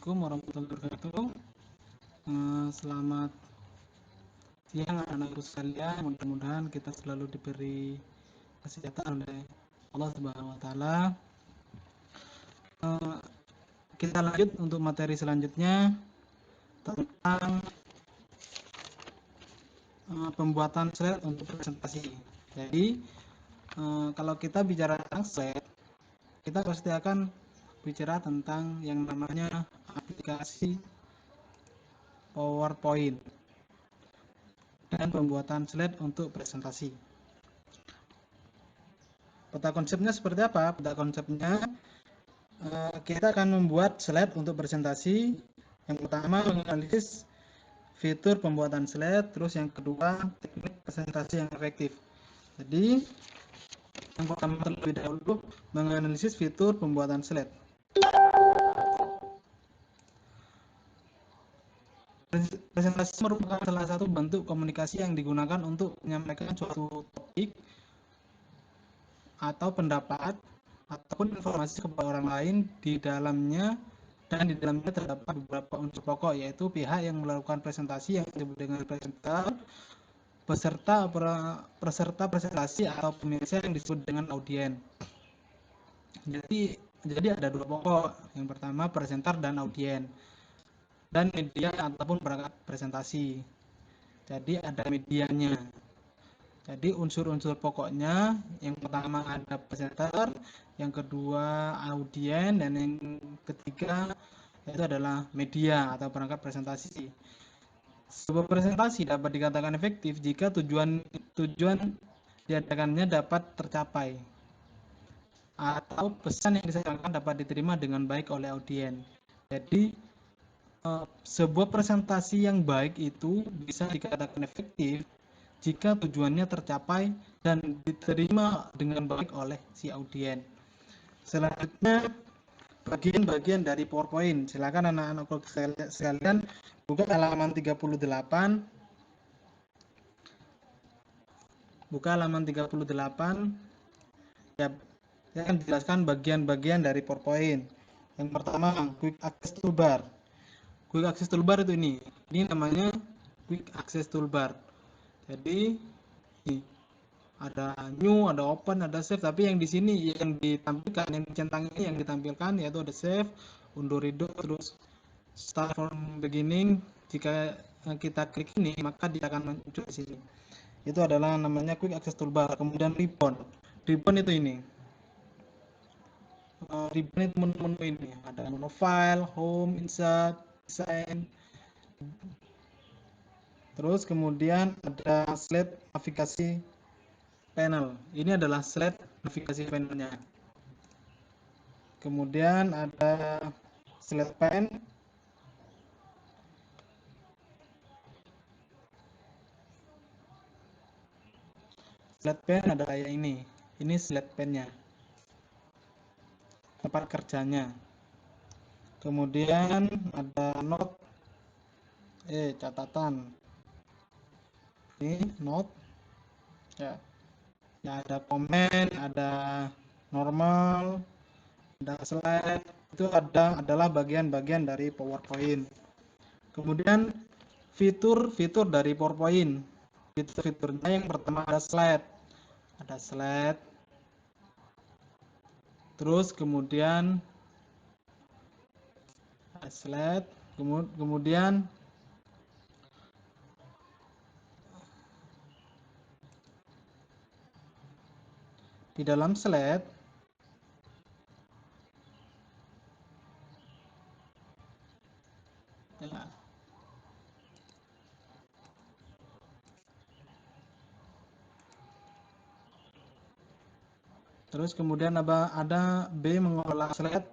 Assalamualaikum warahmatullahi wabarakatuh. Selamat siang anak-anakku sekalian. Mudah-mudahan kita selalu diberi kesehatan oleh Allah Subhanahu wa taala. Kita lanjut untuk materi selanjutnya tentang pembuatan slide untuk presentasi. Jadi kalau kita bicara tentang slide, kita pasti akan bicara tentang yang namanya aplikasi PowerPoint dan pembuatan slide untuk presentasi. Peta konsepnya seperti apa? Peta konsepnya kita akan membuat slide untuk presentasi. Yang pertama menganalisis fitur pembuatan slide, terus yang kedua teknik presentasi yang efektif. Jadi yang pertama terlebih dahulu menganalisis fitur pembuatan slide. Presentasi merupakan salah satu bentuk komunikasi yang digunakan untuk menyampaikan suatu topik atau pendapat ataupun informasi kepada orang lain di dalamnya, dan di dalamnya terdapat beberapa unsur pokok, yaitu pihak yang melakukan presentasi yang disebut dengan presenter, peserta presentasi atau pemirsa yang disebut dengan audien. Jadi ada dua pokok, yang pertama presenter dan audien, dan media ataupun perangkat presentasi. Jadi ada medianya. Jadi unsur-unsur pokoknya yang pertama ada presenter, yang kedua audien, dan yang ketiga itu adalah media atau perangkat presentasi. Sebuah presentasi dapat dikatakan efektif jika tujuan diadakannya dapat tercapai atau pesan yang disampaikan dapat diterima dengan baik oleh audien. Jadi sebuah presentasi yang baik itu bisa dikatakan efektif jika tujuannya tercapai dan diterima dengan baik oleh si audien. Selanjutnya bagian-bagian dari PowerPoint. Silakan anak-anakku sekalian buka halaman 38. Buka halaman 38. Ya, saya akan jelaskan bagian-bagian dari PowerPoint. Yang pertama, Quick Access Toolbar. Quick Access Toolbar itu ini namanya Quick Access Toolbar. Jadi ini ada new, ada open, ada save, tapi yang di sini yang ditampilkan, yang dicentang ini yang ditampilkan yaitu ada save, undo redo, terus start from beginning. Jika kita klik ini maka dia akan muncul di sini. Itu adalah namanya Quick Access Toolbar. Kemudian ribbon itu ini. Ribbon itu menu-menu ini, ada menu file, home, insert, design. Terus kemudian ada slide navigasi panel. Ini adalah slide navigasi panelnya. Kemudian ada slide pane. Slide pane ada kayak ini. Ini slide pane-nya, tempat kerjanya. Kemudian ada note, catatan. Ini note. Ya, ada komen, ada normal, ada slide. Itu adalah bagian-bagian dari PowerPoint. Kemudian fitur-fitur dari PowerPoint. Fitur-fiturnya yang pertama ada slide. Terus kemudian ada slide. Kemudian di dalam slide ya, terus kemudian ada B, mengolah slide,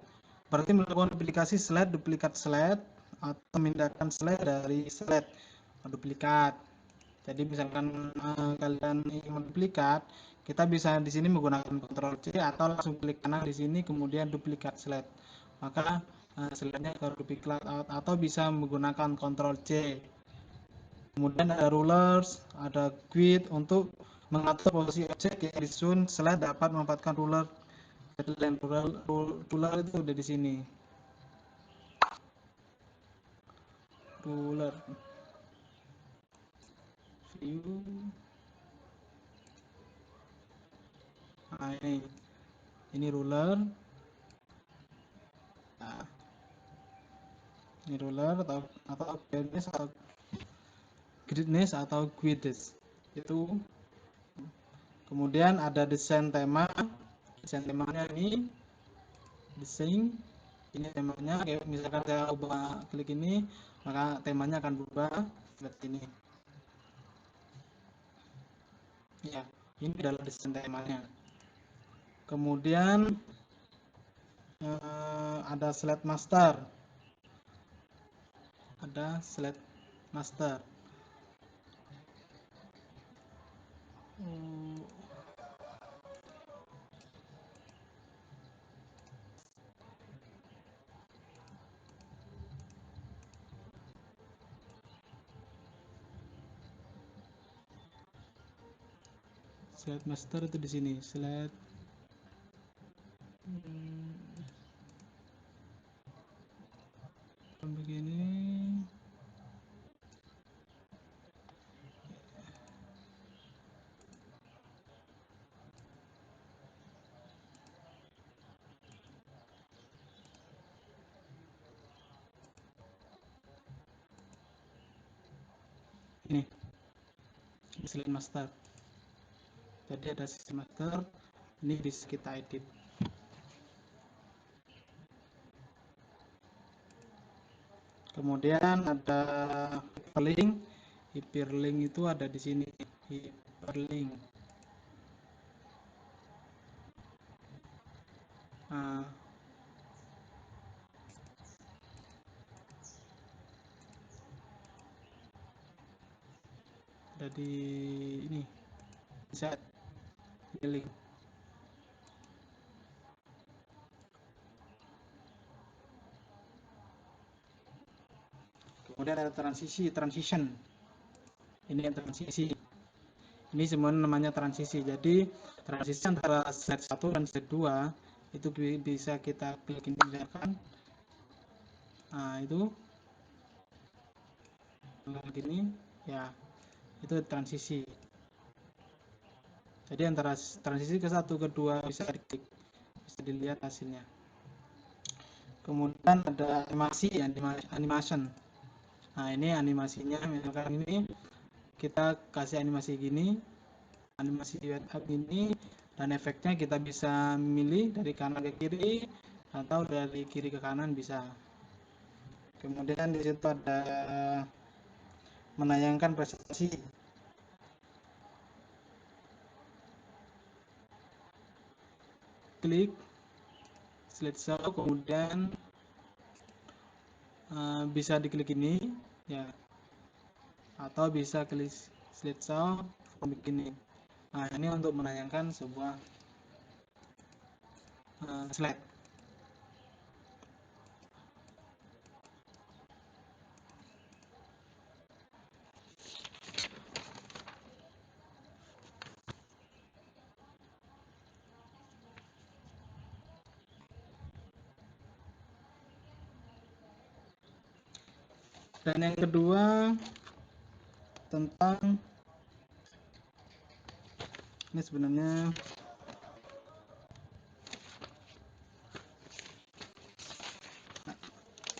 berarti melakukan duplikasi slide, duplikat slide, atau memindahkan slide dari slide duplikat. Jadi misalkan kalian ingin menduplikat, kita bisa di sini menggunakan Ctrl C atau langsung klik kanan di sini kemudian duplikat slide. Maka slide-nya ke duplikat, atau bisa menggunakan Ctrl C. Kemudian ada rulers, ada grid untuk mengatur posisi objek yang disusun slide dapat memanfaatkan ruler. Ruler itu udah di sini. ruler, view. Nah, ini ruler. Nah, ini ruler atau gridness atau guides itu. Kemudian ada desain tema. Desain temanya ini desain. Ini temanya, kayak misalkan saya ubah klik ini, maka temanya akan berubah seperti ini. Ya, ini adalah desain temanya. Kemudian ada slide master. Ada slide master. Slide master itu di sini, slide begini. Ini slide master. Jadi ada sistem master, ini bisa kita edit. Kemudian ada hyperlink. Hyperlink itu ada di sini. Hyperlink. Nah, ada di ini. Bisa link. Kemudian ada transition. Ini yang transisi. Ini semua namanya transisi. Jadi transisi antara slide 1 dan slide 2 itu bisa kita klik ini misalkan. Nah, itu begini ya. Itu transisi. Jadi antara transisi ke 1 ke 2 bisa diklik. Bisa dilihat hasilnya. Kemudian ada animation. Nah, ini animasinya, misalkan ini kita kasih animasi gini, animasi wrap ini, dan efeknya kita bisa milih dari kanan ke kiri atau dari kiri ke kanan bisa. Kemudian di situ ada menayangkan presentasi. Klik slideshow, kemudian bisa diklik ini ya, atau bisa klik slideshow begini. Nah, ini untuk menayangkan sebuah slide. Dan yang kedua tentang ini sebenarnya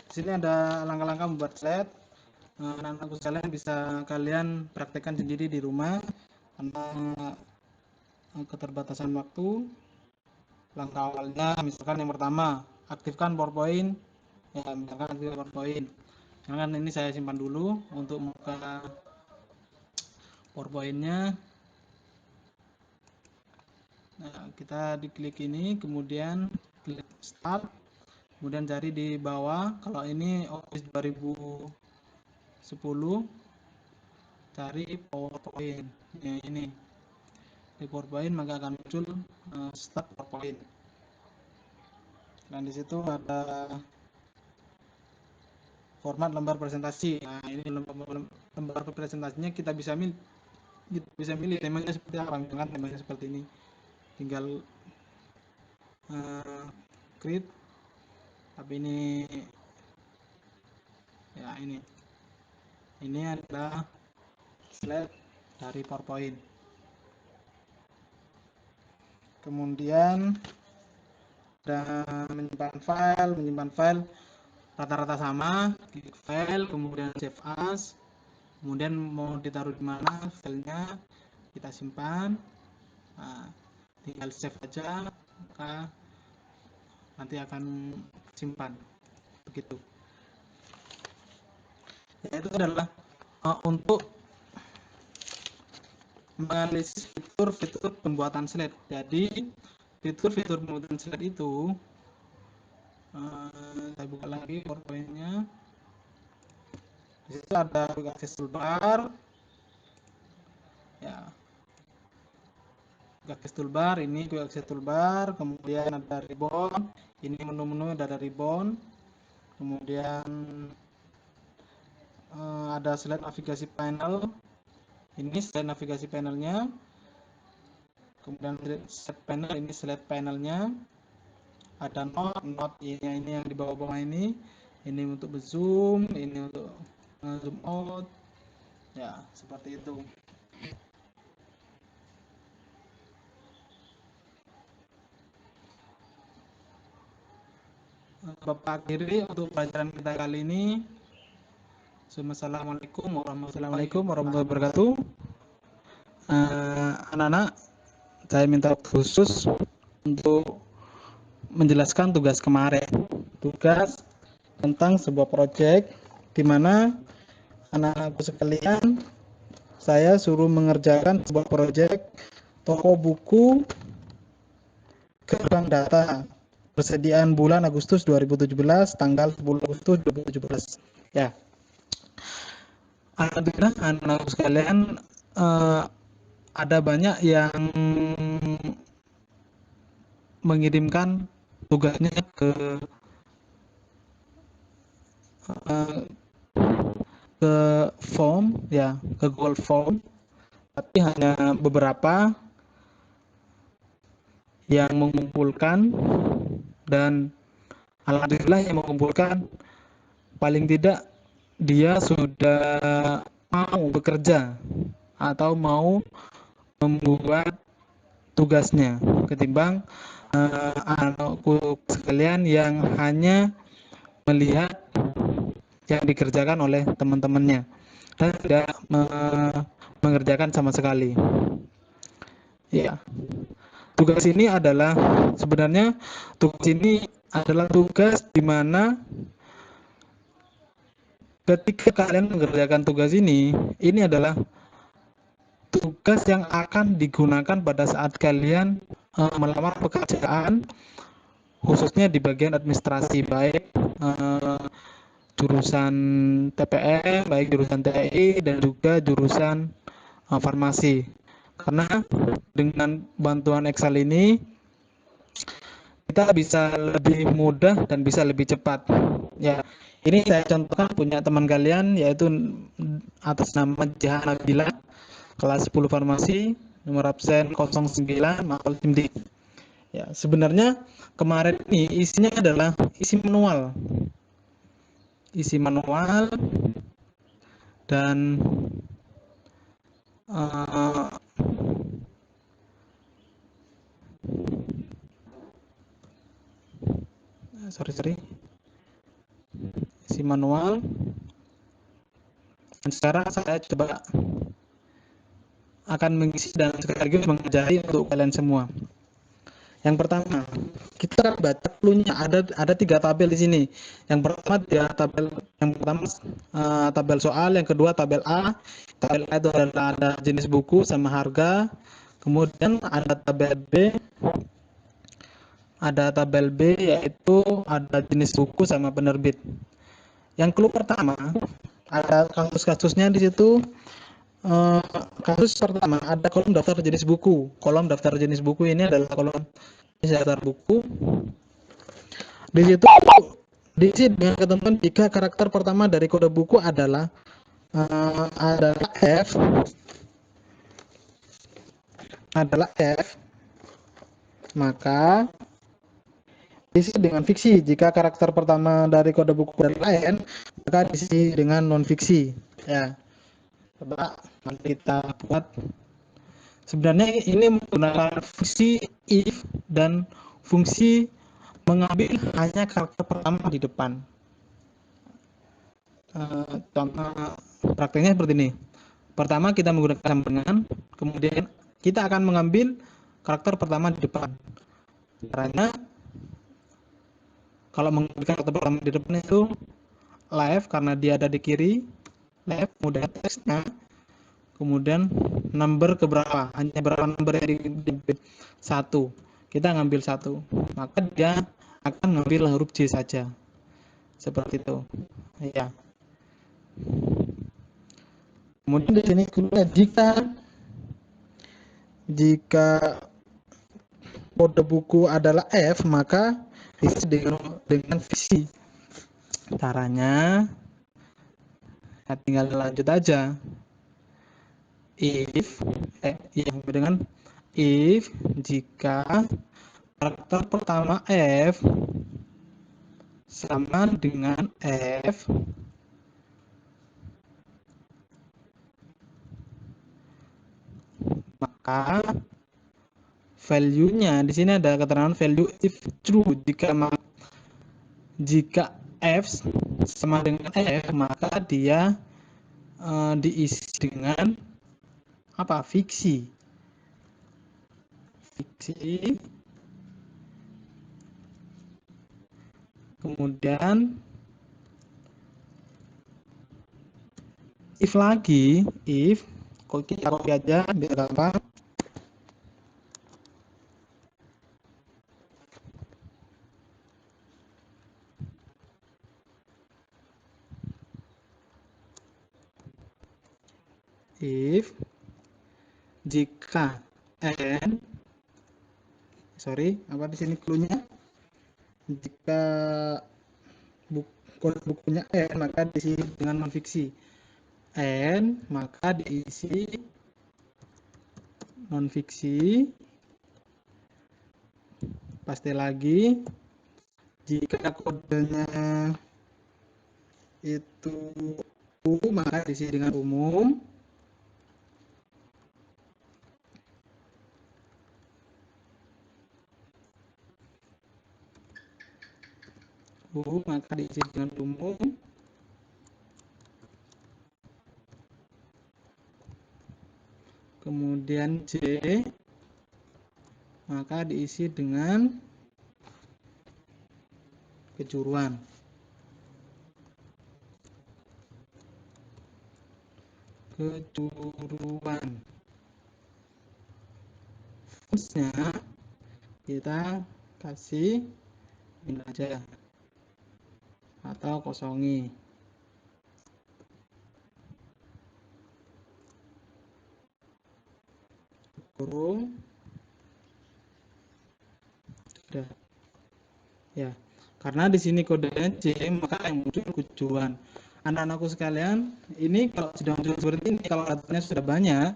di sini ada langkah-langkah membuat slide. Anak-anak sekalian bisa kalian praktekkan sendiri di rumah karena keterbatasan waktu. Langkah awalnya misalkan yang pertama, aktifkan PowerPoint. Ya, misalkan aktifkan PowerPoint. Misalkan ini saya simpan dulu untuk membuka PowerPoint-nya. Nah, kita diklik ini, kemudian klik start, kemudian cari di bawah. Kalau ini Office 2010, cari PowerPoint. Ya, ini di PowerPoint maka akan muncul start PowerPoint. Dan di situ ada format lembar presentasi. Nah, ini lembar presentasinya kita bisa milih temanya seperti apa. Misalkan temanya seperti ini, tinggal create. Tapi ini ya ini Ini adalah slide dari PowerPoint. Kemudian ada menyimpan file rata-rata sama, klik file, kemudian save as, kemudian mau ditaruh di mana filenya kita simpan. Nah, tinggal save aja, maka nanti akan simpan begitu. Ya, itu adalah untuk menganalisis fitur-fitur pembuatan slide. Jadi fitur-fitur pembuatan slide itu saya buka lagi PowerPoint-nya. Di situ ada quick access toolbar, ya, quick access toolbar, ini quick access toolbar, kemudian ada ribbon, ini menu-menu ada ribbon, kemudian ada slide navigasi panel, ini slide navigasi panelnya, kemudian slide panel, ini slide panelnya, ada note ini yang di bawah-bawah ini untuk zoom, ini untuk zoom out, ya seperti itu. Bapak akhiri untuk pelajaran kita kali ini. Assalamualaikum warahmatullahi wabarakatuh. Anak-anak, saya minta khusus untuk menjelaskan tugas kemarin. Tugas tentang sebuah proyek di mana anak-anakku sekalian saya suruh mengerjakan sebuah proyek toko buku gerbang data persediaan bulan Agustus 2017 tanggal 10 Agustus 2017. Ya. Alhamdulillah anak-anakku sekalian ada banyak yang mengirimkan tugasnya ke form, ya, ke Google Form, tapi hanya beberapa yang mengumpulkan, dan alhamdulillah yang mengumpulkan paling tidak dia sudah mau bekerja atau mau membuat tugasnya, ketimbang anakku sekalian yang hanya melihat yang dikerjakan oleh teman-temannya dan tidak mengerjakan sama sekali. Ya, tugas ini adalah sebenarnya tugas di mana ketika kalian mengerjakan tugas ini adalah tugas yang akan digunakan pada saat kalian melamar pekerjaan, khususnya di bagian administrasi, baik jurusan TPM, baik jurusan TI dan juga jurusan farmasi. Karena dengan bantuan Excel ini kita bisa lebih mudah dan bisa lebih cepat. Ya, ini saya contohkan punya teman kalian, yaitu atas nama Jahan Nabila, kelas 10 farmasi, nomor absen 09, mapel Timdik. Ya, sebenarnya kemarin ini isinya adalah isi manual dan isi manual. Dan sekarang saya coba akan mengisi dan sekaligus mengajari untuk kalian semua. Yang pertama, kita akan baca clue-nya. Ada 3 tabel di sini. Yang pertama tabel soal, yang kedua tabel A. Tabel A itu adalah ada jenis buku sama harga. Kemudian ada tabel B. Yaitu ada jenis buku sama penerbit. Yang clue pertama ada kasus-kasusnya di situ. Kasus pertama ada kolom daftar jenis buku. Kolom daftar jenis buku ini adalah kolom daftar buku. Di situ diisi dengan ketentuan jika karakter pertama dari kode buku adalah F, maka diisi dengan fiksi. Jika karakter pertama dari kode buku adalah n, maka diisi dengan non fiksi. Ya, coba nanti kita buat. Sebenarnya ini menggunakan fungsi if dan fungsi mengambil hanya karakter pertama di depan. Contoh prakteknya seperti ini. Pertama kita menggunakan sampingan, kemudian kita akan mengambil karakter pertama di depan. Caranya kalau mengambil karakter pertama di depan itu left karena dia ada di kiri, left, kemudian teksnya, kemudian number ke berapa, hanya berapa number yang di satu, kita ngambil satu, maka dia akan ngambil huruf J saja, seperti itu. Ya. Kemudian di sini jika kode buku adalah F, maka diisi dengan fiksi. Caranya ya tinggal lanjut aja. If yang dengan if jika karakter pertama F sama dengan F, maka value-nya di sini ada keterangan value if true, jika F sama dengan F maka dia diisi dengan apa? Fiksi. Kemudian if lagi, if kita copy aja biar gampang. If jika n, apa di sini clue-nya? Jika bukunya n maka diisi dengan non fiksi. N maka diisi non fiksi. Pasti lagi jika kodenya itu maka diisi dengan umum. Maka diisi dengan umum. Kemudian J maka diisi dengan kejuruan. Terusnya kita kasih ini aja atau kosongi. Kurung. Sudah. Ya. Karena di sini kodenya J, maka yang muncul kejuruan. Anak-anakku sekalian, ini kalau sudah muncul seperti ini, kalau datanya sudah banyak,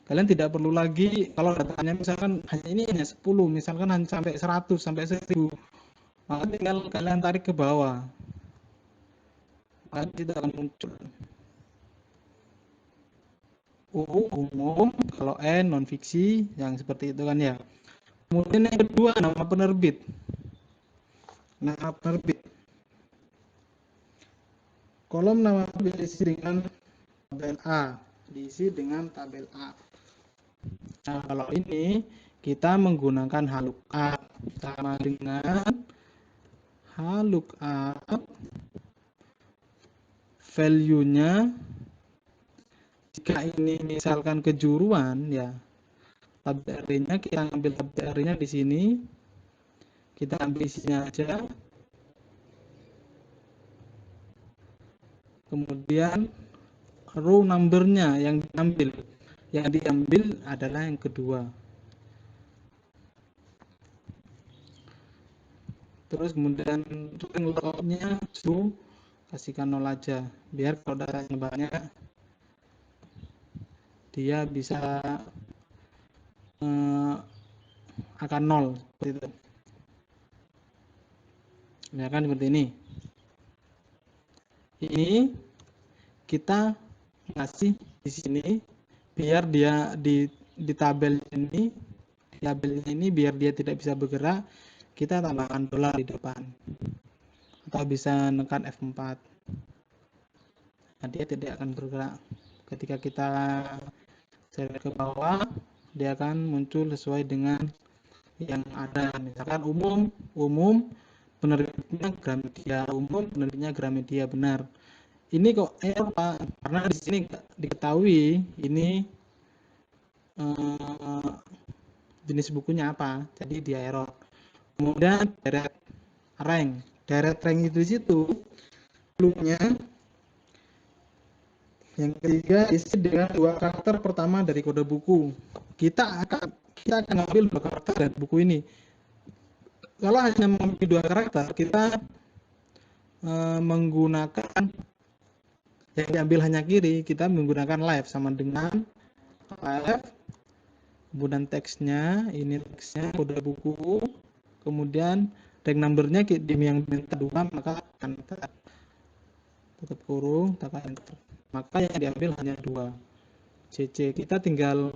kalian tidak perlu lagi, kalau datanya misalkan hanya 10, misalkan hanya sampai 100, sampai 1000, maka tinggal kalian tarik ke bawah, maka tidak akan muncul. Umum, kalau N non fiksi, yang seperti itu kan ya. Kemudian yang kedua, nama penerbit. Nama penerbit. Kolom nama diisi dengan tabel A, diisi dengan tabel A. Nah, kalau ini kita menggunakan lookup sama dengan lookup value-nya. Jika ini misalkan kejuruan ya, tabel R-nya kita ambil tabel R-nya di sini, kita ambil isinya aja. Kemudian row number-nya yang diambil adalah yang kedua. Terus kemudian rank lookup-nya true, kasihkan 0 aja biar kalau datanya banyak dia bisa akan 0 seperti itu. Misalkan seperti ini. Ini kita ngasih di sini biar dia di tabel ini, di tabelnya ini biar dia tidak bisa bergerak, kita tambahkan dolar di depan. Atau bisa menekan F4. Nah, dia tidak akan bergerak. Ketika kita seret ke bawah, dia akan muncul sesuai dengan yang ada. Misalkan umum penerbitnya Gramedia, umum penerbitnya Gramedia, benar. Ini kok error Pak, karena di sini diketahui ini jenis bukunya apa, jadi dia error. Kemudian direct rank itu di situ clue-nya yang ketiga isi dengan 2 karakter pertama dari kode buku. Kita akan ambil 2 karakter dari buku ini. Kalau hanya mengambil 2 karakter, kita menggunakan yang diambil hanya kiri, kita menggunakan live sama dengan live, kemudian teksnya, ini teksnya kode buku, kemudian rank numbernya yang minta 2, maka akan tutup kurung, tekan enter. Maka yang diambil hanya 2 CC. Kita tinggal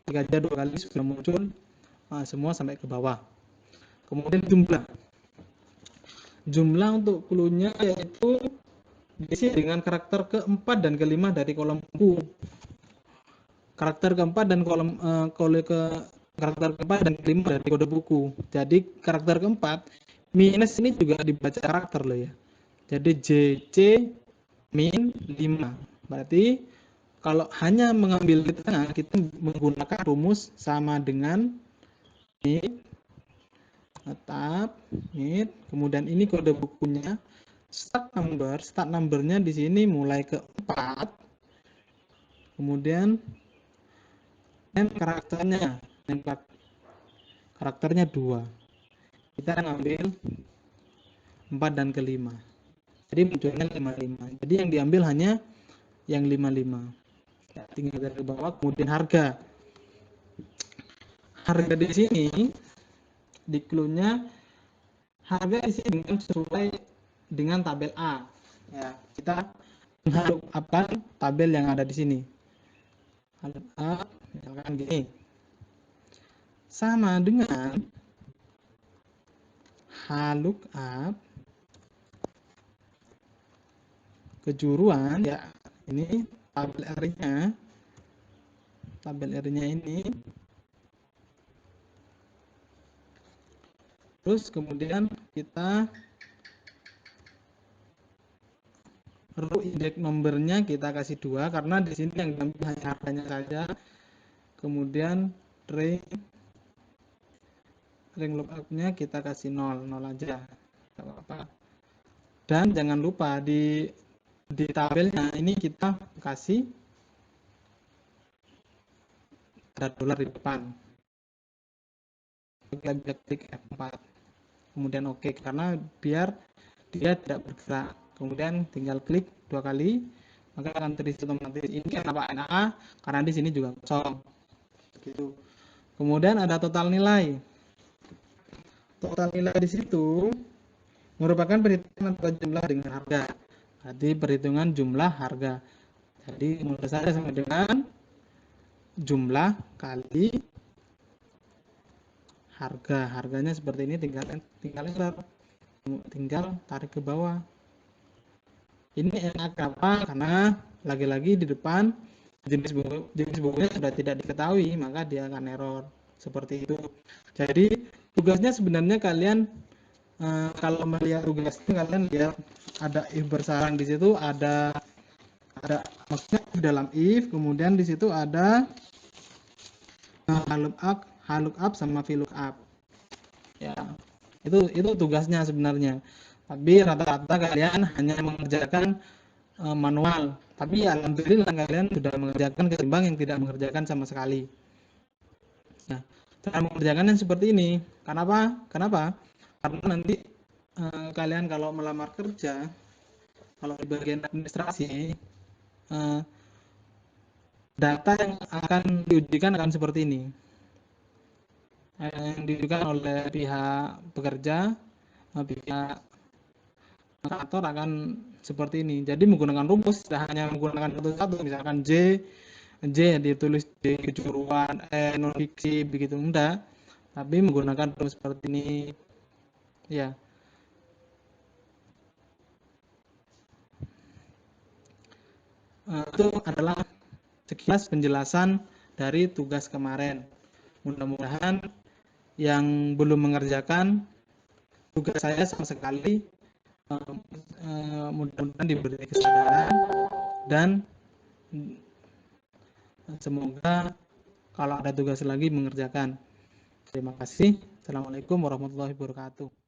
klik aja 2 kali sudah muncul semua sampai ke bawah. Kemudian jumlah untuk clue-nya yaitu diisi dengan karakter keempat dan kelima dari kolom buku. Karakter keempat dan karakter keempat dan kelima dari kode buku. Jadi karakter keempat minus ini juga dibaca karakter loh ya. Jadi JC min 5. Berarti kalau hanya mengambil di tengah, kita menggunakan rumus sama dengan mid, mid, kemudian ini kode bukunya, start numbernya di sini mulai ke 4, kemudian karakternya 2. Kita ngambil 4 dan ke-5. Jadi munculnya 55. Jadi yang diambil hanya yang 55. Tinggal dari bawah, kemudian harga. Harga di sini di clue-nya harga isi dengan sesuai dengan tabel A. Ya, kita mengharapkan tabel yang ada di sini. A, misalkan gini. Sama dengan lookup kejuruan, ya ini tabel R-nya ini, terus kemudian kita row index numbernya kita kasih 2 karena di sini yang diambil hanya harganya saja. Kemudian rank lookup-nya kita kasih 0 aja, tidak apa-apa. Dan jangan lupa di tabelnya ini kita kasih ada dolar di depan. Kita bisa klik F4, kemudian OK, karena biar dia tidak bergerak. Kemudian tinggal klik 2 kali, maka akan terisi otomatis. Ini kenapa NA? Karena di sini juga kosong. Gitu. Kemudian ada total nilai. Total nilai di situ merupakan perhitungan antara jumlah dengan harga. Berarti perhitungan jumlah harga. Jadi menurut saya sama dengan jumlah kali harga. Harganya seperti ini, tinggal tarik ke bawah. Ini enak apa? Karena lagi-lagi di depan jenis bukunya sudah tidak diketahui, maka dia akan error seperti itu. Jadi tugasnya sebenarnya kalian kalau melihat tugasnya, kalian lihat ada if bersarang di situ, ada maksudnya dalam if, kemudian di situ ada lookup sama VLOOKUP. Ya, itu tugasnya sebenarnya. Tapi rata-rata kalian hanya mengerjakan manual. Tapi alhamdulillah kalian sudah mengerjakan ketimbang yang tidak mengerjakan sama sekali. Nah, cara mengerjakannya seperti ini. Kenapa? Karena nanti kalian kalau melamar kerja, kalau di bagian administrasi, data yang akan diujikan akan seperti ini. Yang diujikan oleh pihak pekerja, pihak kantor akan seperti ini. Jadi menggunakan rumus tidak hanya menggunakan satu-satu, misalkan J ditulis J kejuruan, non fiksi begitu, enggak, tapi menggunakan rumus seperti ini ya. Itu adalah sekilas penjelasan dari tugas kemarin. Mudah-mudahan yang belum mengerjakan tugas saya sama sekali mudah-mudahan diberi kesadaran, dan semoga kalau ada tugas lagi mengerjakan. Terima kasih. Assalamualaikum warahmatullahi wabarakatuh.